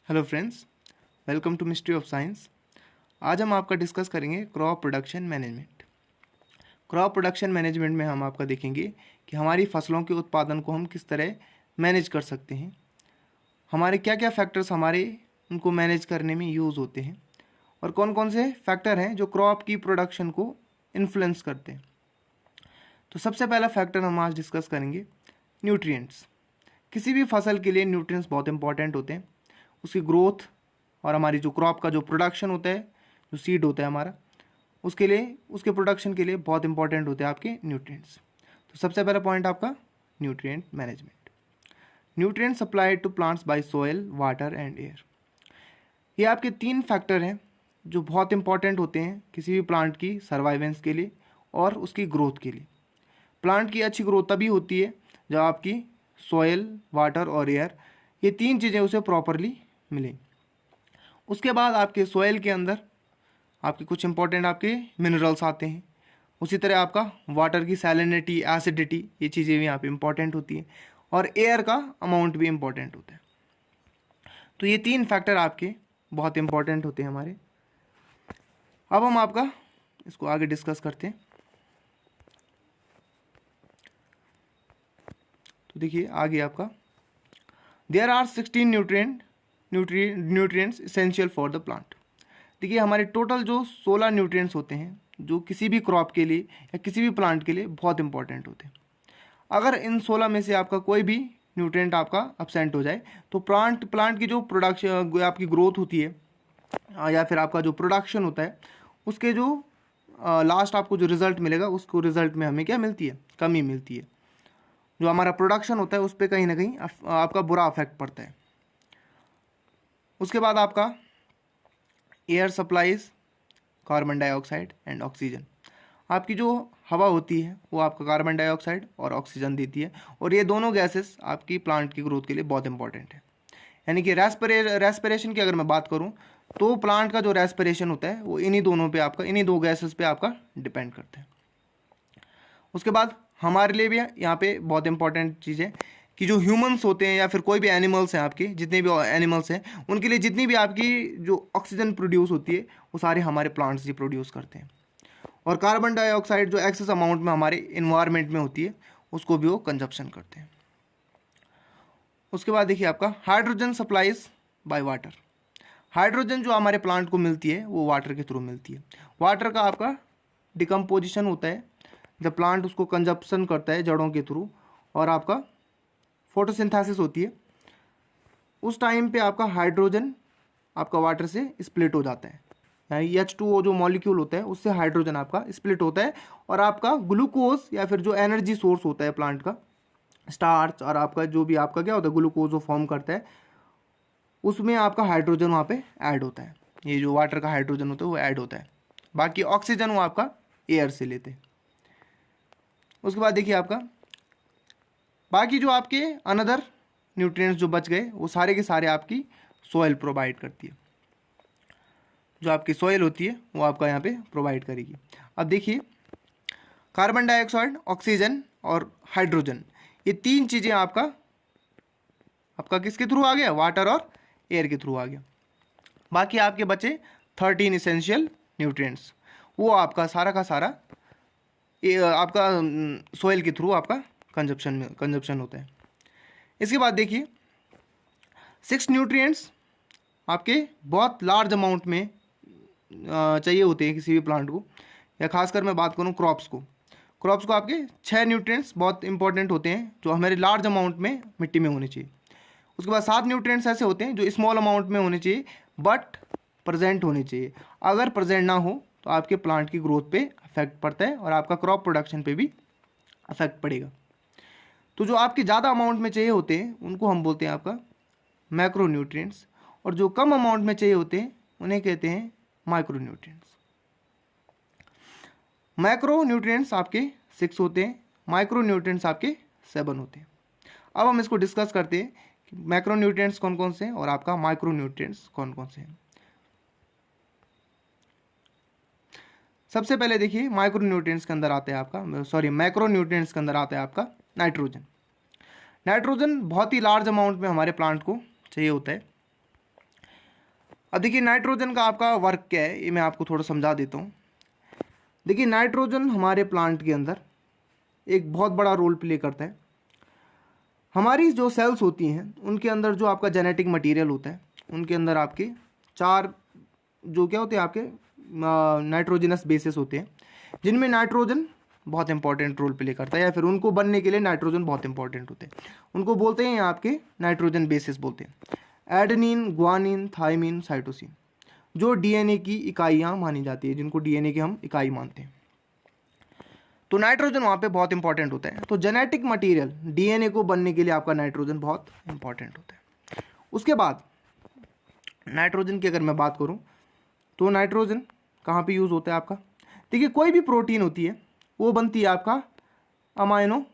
Hello friends, welcome to mystery of science. आज हम आपका डिस्कस करेंगे crop production management. Crop production management में हम आपका देखेंगे कि हमारी फसलों के उत्पादन को हम किस तरह मैनेज कर सकते हैं, हमारे क्या क्या फैक्टर्स हमारे उनको मैनेज करने में यूज़ होते हैं और कौन कौन से फैक्टर हैं जो क्रॉप की प्रोडक्शन को इन्फ्लुएंस करते हैं। तो सबसे पहला फैक्टर हम आज डिस्कस करेंगे न्यूट्रिएंट्स। किसी भी फसल के लिए न्यूट्रिएंट्स बहुत इंपॉर्टेंट होते हैं। उसकी ग्रोथ और हमारी जो क्रॉप का जो प्रोडक्शन होता है, जो सीड होता है हमारा, उसके लिए, उसके प्रोडक्शन के लिए बहुत इंपॉर्टेंट होते हैं आपके न्यूट्रिएंट्स। तो सबसे पहला पॉइंट आपका nutrient management. Nutrient supplied to plants by soil, water and air. ये आपके तीन फैक्टर हैं जो बहुत इंपॉर्टेंट होते हैं किसी भी प्लांट की सर्वाइवेंस के लिए और उसकी ग्रोथ के लिए। प्लांट की अच्छी ग्रोथ तभी होती है जब आपकी सॉइल, वाटर और एयर, ये तीन चीज़ें उसे प्रॉपरली मिलें। उसके बाद आपके सॉइल के अंदर आपके कुछ इंपॉर्टेंट आपके मिनरल्स आते हैं। उसी तरह आपका वाटर की सैलिनिटी, एसिडिटी, ये चीज़ें भी यहाँ पे इंपॉर्टेंट होती हैं और एयर का अमाउंट भी इंपॉर्टेंट होता है। तो ये तीन फैक्टर आपके बहुत इंपॉर्टेंट होते हैं हमारे। अब हम आपका इसको आगे डिस्कस करते हैं। तो देखिए आगे आपका there are 16 nutrients essential for the plant. देखिए हमारे टोटल जो 16 न्यूट्रिएंट्स होते हैं जो किसी भी क्रॉप के लिए या किसी भी प्लांट के लिए बहुत इंपॉर्टेंट होते हैं। अगर इन 16 में से आपका कोई भी न्यूट्रिएंट आपका अब्सेंट हो जाए तो प्लांट की जो प्रोडक्शन, आपकी ग्रोथ होती है या फिर आपका जो प्रोडक्शन होता है, उसके जो लास्ट आपको जो रिजल्ट मिलेगा, उसको रिजल्ट में हमें क्या मिलती है? कमी मिलती है। जो हमारा प्रोडक्शन होता है उस पर कहीं ना कहीं आपका बुरा अफेक्ट पड़ता है। उसके बाद आपका air supplies carbon dioxide and oxygen. आपकी जो हवा होती है वो आपका कार्बन डाइऑक्साइड और ऑक्सीजन देती है और ये दोनों गैसेस आपकी प्लांट की ग्रोथ के लिए बहुत इंपॉर्टेंट है। यानी कि रेस्पिरेशन की अगर मैं बात करूँ तो प्लांट का जो रेस्पिरेशन होता है वो इन्हीं दोनों पे आपका, इन्हीं दो गैसेस पे आपका डिपेंड करता है। उसके बाद हमारे लिए भी यहाँ पे बहुत इंपॉर्टेंट चीज़ है कि जो ह्यूमंस होते हैं या फिर कोई भी एनिमल्स हैं, आपके जितने भी एनिमल्स हैं, उनके लिए जितनी भी आपकी जो ऑक्सीजन प्रोड्यूस होती है वो सारे हमारे प्लांट्स ही प्रोड्यूस करते हैं। और कार्बन डाइऑक्साइड जो एक्सेस अमाउंट में हमारे इन्वायरमेंट में होती है उसको भी वो कंजप्शन करते हैं। उसके बाद देखिए आपका hydrogen supplies by water. Hydrogen जो हमारे प्लांट को मिलती है वो वाटर के थ्रू मिलती है। वाटर का आपका डिकम्पोजिशन होता है जब प्लांट उसको कंजप्शन करता है जड़ों के थ्रू और आपका फोटोसिंथेसिस होती है, उस टाइम पे आपका हाइड्रोजन आपका वाटर से स्प्लिट हो जाता है। यानी H2O जो मॉलिक्यूल होता है उससे हाइड्रोजन आपका स्प्लिट होता है और आपका ग्लूकोज या फिर जो एनर्जी सोर्स होता है प्लांट का, स्टार्च और आपका जो भी आपका क्या होता है ग्लूकोज जो फॉर्म करता है, उसमें आपका हाइड्रोजन वहाँ पे ऐड होता है। ये जो वाटर का हाइड्रोजन होता है वो ऐड होता है। बाकी ऑक्सीजन वो आपका एयर से लेते हैं। उसके बाद देखिए आपका बाकी जो आपके अनदर न्यूट्रिएंट्स जो बच गए वो सारे के सारे आपकी सॉइल प्रोवाइड करती है। जो आपकी सॉइल होती है वो आपका यहाँ पे प्रोवाइड करेगी। अब देखिए कार्बन डाइऑक्साइड, ऑक्सीजन और हाइड्रोजन, ये तीन चीज़ें आपका आपका किसके थ्रू आ गया? वाटर और एयर के थ्रू आ गया। बाकी आपके बचे 13 इसेंशियल न्यूट्रिएंट्स, वो आपका सारा का सारा आपका सॉइल के थ्रू आपका कंजप्शन होता है। इसके बाद देखिए 6 न्यूट्रिएंट्स आपके बहुत लार्ज अमाउंट में चाहिए होते हैं किसी भी प्लांट को, या खासकर मैं बात करूँ क्रॉप्स को आपके 6 न्यूट्रिएंट्स बहुत इंपॉर्टेंट होते हैं जो हमारे लार्ज अमाउंट में मिट्टी में होने चाहिए। उसके बाद 7 न्यूट्रिएंट्स ऐसे होते हैं जो स्मॉल अमाउंट में होने चाहिए बट प्रेजेंट होने चाहिए। अगर प्रेजेंट ना हो तो आपके प्लांट की ग्रोथ पे अफेक्ट पड़ता है और आपका क्रॉप प्रोडक्शन पे भी अफेक्ट पड़ेगा। तो जो आपके ज़्यादा अमाउंट में चाहिए होते हैं उनको हम बोलते हैं आपका मैक्रो न्यूट्रिएंट्स, और जो कम अमाउंट में चाहिए होते हैं उन्हें कहते हैं माइक्रो न्यूट्रिएंट्स। मैक्रो न्यूट्रिएंट्स आपके 6 होते हैं, माइक्रो न्यूट्रिएंट्स आपके 7 होते हैं। अब हम इसको डिस्कस करते हैं कि मैक्रो न्यूट्रिएंट्स कौन कौन से हैं और आपका माइक्रो न्यूट्रिएंट्स कौन कौन से हैं। सबसे पहले देखिए माइक्रो न्यूट्रिएंट्स के अंदर आता है आपका मैक्रो न्यूट्रिएंट्स के अंदर आता है आपका नाइट्रोजन। नाइट्रोजन बहुत ही लार्ज अमाउंट में हमारे प्लांट को चाहिए होता है अब देखिए नाइट्रोजन का आपका वर्क क्या है, ये मैं आपको थोड़ा समझा देता हूँ। देखिए नाइट्रोजन हमारे प्लांट के अंदर एक बहुत बड़ा रोल प्ले करता है। हमारी जो सेल्स होती हैं उनके अंदर जो आपका जेनेटिक मटेरियल होता है, उनके अंदर आपके 4 जो क्या होते हैं आपके नाइट्रोजनस बेसिस होते हैं, जिनमें नाइट्रोजन बहुत इंपॉर्टेंट रोल प्ले करता है, या फिर उनको बनने के लिए नाइट्रोजन बहुत इंपॉर्टेंट होते हैं। उनको बोलते हैं आपके नाइट्रोजन बेसिस बोलते हैं। एडेनिन, ग्वानिन, थाइमिन, साइटोसिन, जो डीएनए की इकाइयाँ मानी जाती है, जिनको डीएनए की हम इकाई मानते हैं। तो नाइट्रोजन वहाँ पे बहुत इंपॉर्टेंट होता है। तो जेनेटिक मटेरियल डीएनए को बनने के लिए आपका नाइट्रोजन बहुत इंपॉर्टेंट होता है। उसके बाद नाइट्रोजन की अगर मैं बात करूँ तो नाइट्रोजन कहाँ पे यूज़ होता है आपका? देखिए कोई भी प्रोटीन होती है वो बनती है आपका अमाइनो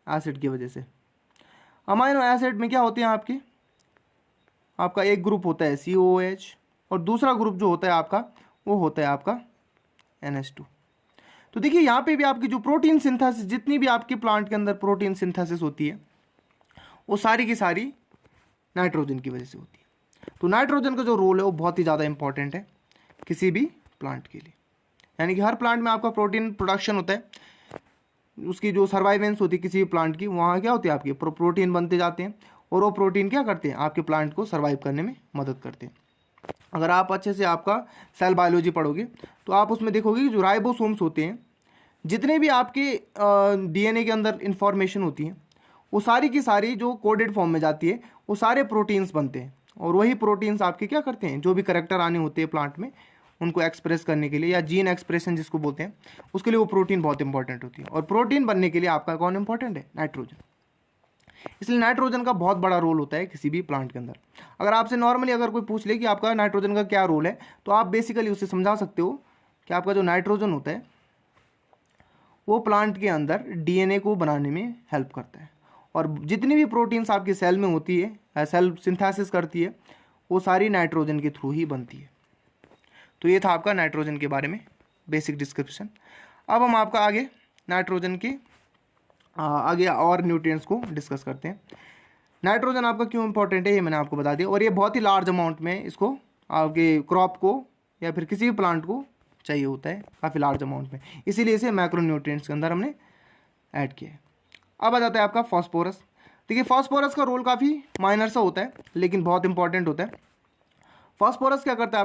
एसिड की वजह से। अमाइनो एसिड में क्या होते हैं आपका एक ग्रुप होता है COOH और दूसरा ग्रुप जो होता है आपका वो होता है आपका NH2। तो देखिए यहाँ पे भी आपकी जो प्रोटीन सिंथेसिस, जितनी भी आपके प्लांट के अंदर प्रोटीन सिंथेसिस होती है वो सारी की सारी नाइट्रोजन की वजह से होती है। तो नाइट्रोजन का जो रोल है वो बहुत ही ज़्यादा इंपॉर्टेंट है किसी भी प्लांट के लिए। यानी कि हर प्लांट में आपका प्रोटीन प्रोडक्शन होता है, उसकी जो सर्वाइवेंस होती है किसी भी प्लांट की, वहाँ क्या होती है आपकी प्रोटीन बनते जाते हैं और वो प्रोटीन क्या करते हैं आपके प्लांट को सर्वाइव करने में मदद करते हैं। अगर आप अच्छे से आपका सेल बायोलॉजी पढ़ोगे तो आप उसमें देखोगे कि जो राइबोसोम्स होते हैं, जितने भी आपके डीएनए के अंदर इंफॉर्मेशन होती है वो सारी की सारी जो कोडेड फॉर्म में जाती है वो सारे प्रोटीन्स बनते हैं, और वही प्रोटीन्स आपके क्या करते हैं, जो भी करैक्टर आने होते हैं प्लांट में उनको एक्सप्रेस करने के लिए, या जीन एक्सप्रेशन जिसको बोलते हैं, उसके लिए वो प्रोटीन बहुत इंपॉर्टेंट होती है। और प्रोटीन बनने के लिए आपका कौन इंपॉर्टेंट है? नाइट्रोजन। इसलिए नाइट्रोजन का बहुत बड़ा रोल होता है किसी भी प्लांट के अंदर। अगर आपसे नॉर्मली अगर कोई पूछ ले कि आपका नाइट्रोजन का क्या रोल है, तो आप बेसिकली उससे समझा सकते हो कि आपका जो नाइट्रोजन होता है वो प्लांट के अंदर डीएनए को बनाने में हेल्प करता है, और जितनी भी प्रोटीन्स आपकी सेल में होती है, सेल सिंथेसिस करती है, वो सारी नाइट्रोजन के थ्रू ही बनती है। तो ये था आपका नाइट्रोजन के बारे में बेसिक डिस्क्रिप्शन। अब हम आपका आगे नाइट्रोजन के आगे और न्यूट्रिएंट्स को डिस्कस करते हैं। नाइट्रोजन आपका क्यों इंपॉर्टेंट है ये मैंने आपको बता दिया, और ये बहुत ही लार्ज अमाउंट में इसको आपके क्रॉप को या फिर किसी भी प्लांट को चाहिए होता है, काफ़ी लार्ज अमाउंट में, इसीलिए इसे मैक्रो न्यूट्रिएंट्स के अंदर हमने ऐड किया है। अब आ जाता है आपका फॉस्फोरस। देखिए फॉस्फोरस का रोल काफ़ी माइनर सा होता है लेकिन बहुत इंपॉर्टेंट होता है। फॉस्फोरस क्या करता है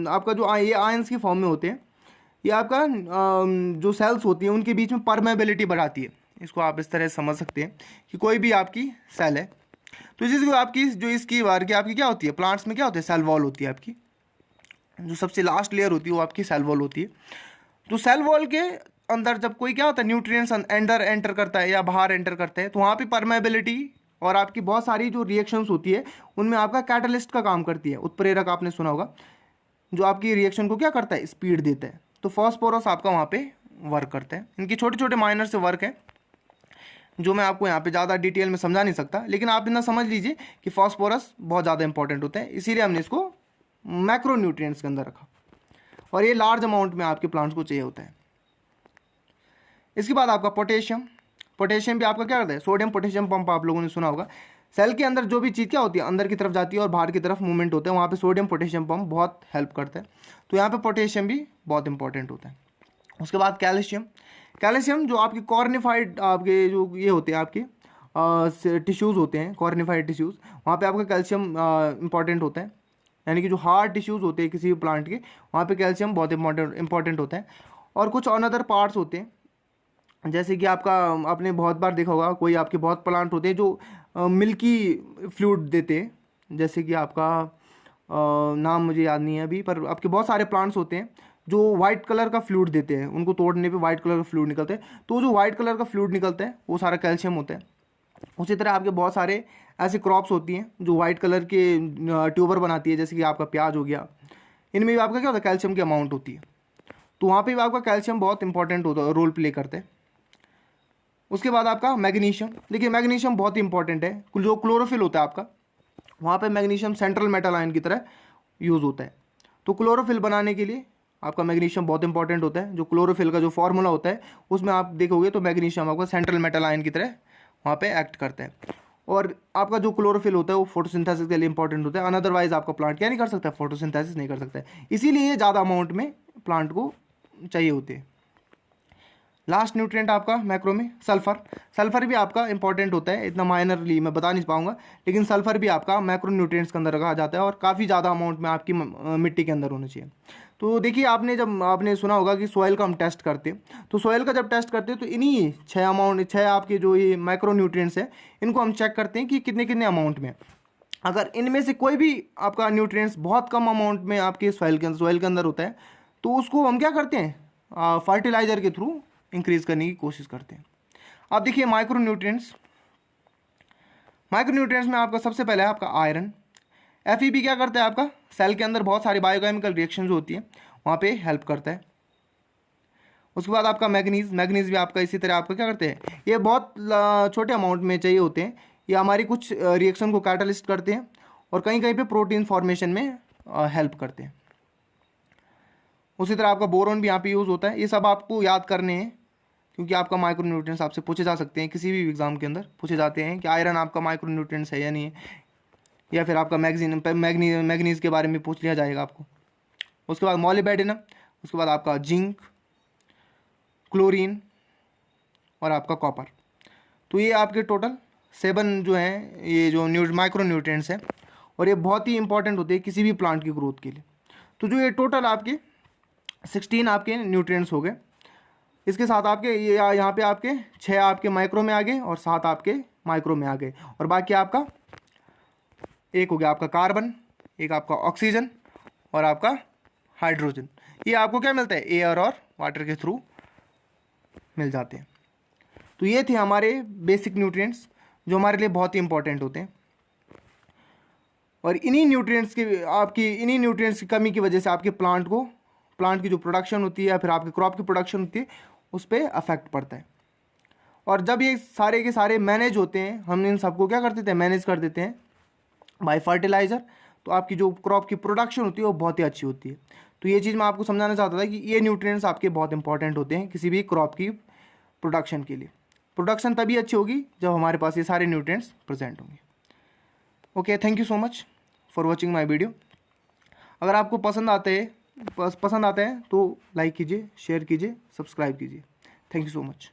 आपका जो ये आयंस की फॉर्म में होते हैं, ये आपका जो सेल्स होती हैं उनके बीच में परमेबिलिटी बढ़ाती है। इसको आप इस तरह समझ सकते हैं कि कोई भी आपकी सेल है तो जिसको आपकी जो इसकी वार की आपकी क्या होती है, प्लांट्स में क्या होती है, सेल वॉल होती है। आपकी जो सबसे लास्ट लेयर होती है वो आपकी सेल वॉल होती है। तो सेल वॉल के अंदर जब कोई क्या होता है न्यूट्रिएंट्स अंदर एंटर करता है या बाहर एंटर करता है, तो वहाँ पे परमेबिलिटी और आपकी बहुत सारी जो रिएक्शंस होती है उनमें आपका कैटलिस्ट का काम करती है। उत्प्रेरक आपने सुना होगा, जो आपकी रिएक्शन को क्या करता है, स्पीड देता है। तो फॉस्फोरस आपका वहाँ पे वर्क करता है। इनकी छोटे छोटे माइनर से वर्क है जो मैं आपको यहाँ पे ज़्यादा डिटेल में समझा नहीं सकता, लेकिन आप इतना समझ लीजिए कि फॉस्फोरस बहुत ज़्यादा इंपॉर्टेंट होता है, इसीलिए हमने इसको मैक्रो न्यूट्रिएंट्स के अंदर रखा, और ये लार्ज अमाउंट में आपके प्लांट्स को चाहिए होता है। इसके बाद आपका पोटेशियम। पोटेशियम भी आपका क्या करता है, सोडियम पोटेशियम पंप आप लोगों ने सुना होगा। सेल के अंदर जो भी चीज़ क्या होती है अंदर की तरफ जाती है और बाहर की तरफ मूवमेंट होता है, वहाँ पे सोडियम पोटेशियम पंप बहुत हेल्प करता है। तो यहाँ पे पोटेशियम भी बहुत इंपॉर्टेंट होता है। उसके बाद कैल्शियम। कैल्शियम जो आपके कॉर्निफाइड आपके जो ये होते हैं आपके टिश्यूज़ होते हैं, कॉर्निफाइड टिश्यूज़, वहाँ पे आपका कैल्शियम इंपॉर्टेंट होता है। यानी कि जो हार्ड टिश्यूज़ होते हैं किसी भी प्लांट के, वहाँ पे कैल्शियम बहुत इंपॉर्टेंट होता है। और कुछ अनदर पार्ट्स होते हैं, जैसे कि आपने बहुत बार देखा होगा, कोई आपके बहुत प्लांट होते हैं जो मिल्की फ्लूइड देते हैं, जैसे कि आपका नाम मुझे याद नहीं है अभी, पर आपके बहुत सारे प्लांट्स होते हैं जो वाइट कलर का फ्लूइड देते हैं, उनको तोड़ने पे वाइट कलर का फ्लूइड निकलता है। तो जो वाइट कलर का फ्लूइड निकलता है वो सारा कैल्शियम होता है। उसी तरह आपके बहुत सारे ऐसे क्रॉप्स होती हैं जो वाइट कलर के ट्यूबर बनाती है, जैसे कि आपका प्याज हो गया, इनमें भी आपका क्या होता है, कैल्शियम की अमाउंट होती है। तो वहाँ पर भी आपका कैल्शियम बहुत इंपॉर्टेंट होता है, रोल प्ले करता है। उसके बाद आपका मैग्नीशियम। देखिए मैग्नीशियम बहुत ही इंपॉर्टेंट है। जो क्लोरोफिल होता है आपका, वहाँ पे मैग्नीशियम सेंट्रल मेटल आयन की तरह यूज़ होता है। तो क्लोरोफिल बनाने के लिए आपका मैग्नीशियम बहुत इंपॉर्टेंट होता है। जो क्लोरोफिल का जो फॉर्मूला होता है उसमें आप देखोगे तो मैग्नीशियम आपका सेंट्रल मेटल आयन की तरह वहाँ पे एक्ट करता है। और आपका जो क्लोरोफिल होता है वो फोटोसिंथेसिस के लिए इंपॉर्टेंट होता है, अनदरवाइज आपका प्लांट क्या नहीं कर सकता, फोटोसिंथेसिस नहीं कर सकता है, इसीलिए ज़्यादा अमाउंट में प्लांट को चाहिए होते हैं। लास्ट न्यूट्रिएंट आपका मैक्रो में सल्फर। सल्फर भी आपका इंपॉर्टेंट होता है, इतना माइनरली मैं बता नहीं पाऊंगा, लेकिन सल्फर भी आपका मैक्रो न्यूट्रिएंट्स के अंदर रखा जाता है और काफ़ी ज़्यादा अमाउंट में आपकी मिट्टी के अंदर होना चाहिए। तो देखिए, आपने सुना होगा कि सॉइल का हम टेस्ट करते हैं, तो सॉइल का जब टेस्ट करते हैं तो इन्हीं छः आपके जो ये माइक्रो न्यूट्रिएंट्स हैं इनको हम चेक करते हैं कि कितने कितने अमाउंट में। अगर इनमें से कोई भी आपका न्यूट्रिएंट्स बहुत कम अमाउंट में आपके सॉइल के अंदर होता है तो उसको हम क्या करते हैं, फर्टिलाइज़र के थ्रू इंक्रीज करने की कोशिश करते हैं। अब देखिए माइक्रोन्यूट्रिएंट्स में आपका सबसे पहले है आपका आयरन। FeP क्या करता है, आपका सेल के अंदर बहुत सारी बायोकेमिकल रिएक्शन होती है वहाँ पे हेल्प करता है। उसके बाद आपका मैग्नीज भी आपका इसी तरह आपका क्या करते हैं, ये बहुत छोटे अमाउंट में चाहिए होते हैं, ये हमारी कुछ रिएक्शन को कैटलिस्ट करते हैं और कहीं कहीं पे प्रोटीन फॉर्मेशन में हेल्प करते हैं। उसी तरह आपका बोरोन भी यहाँ पे यूज़ होता है। ये सब आपको याद करने हैं क्योंकि आपका माइक्रोन्यूट्रिएंट्स आपसे पूछे जा सकते हैं, किसी भी एग्जाम के अंदर पूछे जाते हैं कि आयरन आपका माइक्रोन्यूट्रिएंट्स है या नहीं है, या फिर आपका मैग्नीज के बारे में पूछ लिया जाएगा आपको। उसके बाद मॉलिब्डेनम, उसके बाद आपका जिंक, क्लोरीन और आपका कॉपर। तो ये आपके टोटल 7 जो हैं ये जो माइक्रोन्यूट्रिएंट्स हैं और ये बहुत ही इंपॉर्टेंट होते हैं किसी भी प्लांट की ग्रोथ के लिए। तो जो ये टोटल आपके 16 आपके न्यूट्रिएंट्स हो गए, इसके साथ आपके ये यहाँ पे आपके 6 आपके माइक्रो में आ गए और 7 आपके माइक्रो में आ गए, और बाकी आपका एक हो गया आपका कार्बन, एक आपका ऑक्सीजन और आपका हाइड्रोजन। ये आपको क्या मिलता है, एयर और वाटर के थ्रू मिल जाते हैं। तो ये थे हमारे बेसिक न्यूट्रिएंट्स जो हमारे लिए बहुत ही इंपॉर्टेंट होते हैं, और इन्हीं न्यूट्रिएंट्स की कमी की वजह से आपके प्लांट की जो प्रोडक्शन होती है या फिर आपके क्रॉप की प्रोडक्शन होती है उस पर अफेक्ट पड़ता है। और जब ये सारे के सारे मैनेज होते हैं, हम इन सबको क्या कर देते हैं, मैनेज कर देते हैं बाय फर्टिलाइज़र, तो आपकी जो क्रॉप की प्रोडक्शन होती है वो बहुत ही अच्छी होती है। तो ये चीज़ मैं आपको समझाना चाहता था कि ये न्यूट्रिएंट्स आपके बहुत इंपॉर्टेंट होते हैं किसी भी क्रॉप की प्रोडक्शन के लिए। प्रोडक्शन तभी अच्छी होगी जब हमारे पास ये सारे न्यूट्रिएंट्स प्रेजेंट होंगे। Okay, thank you so much for watching my video. अगर आपको पसंद आते हैं तो लाइक कीजिए, शेयर कीजिए, सब्सक्राइब कीजिए। Thank you so much.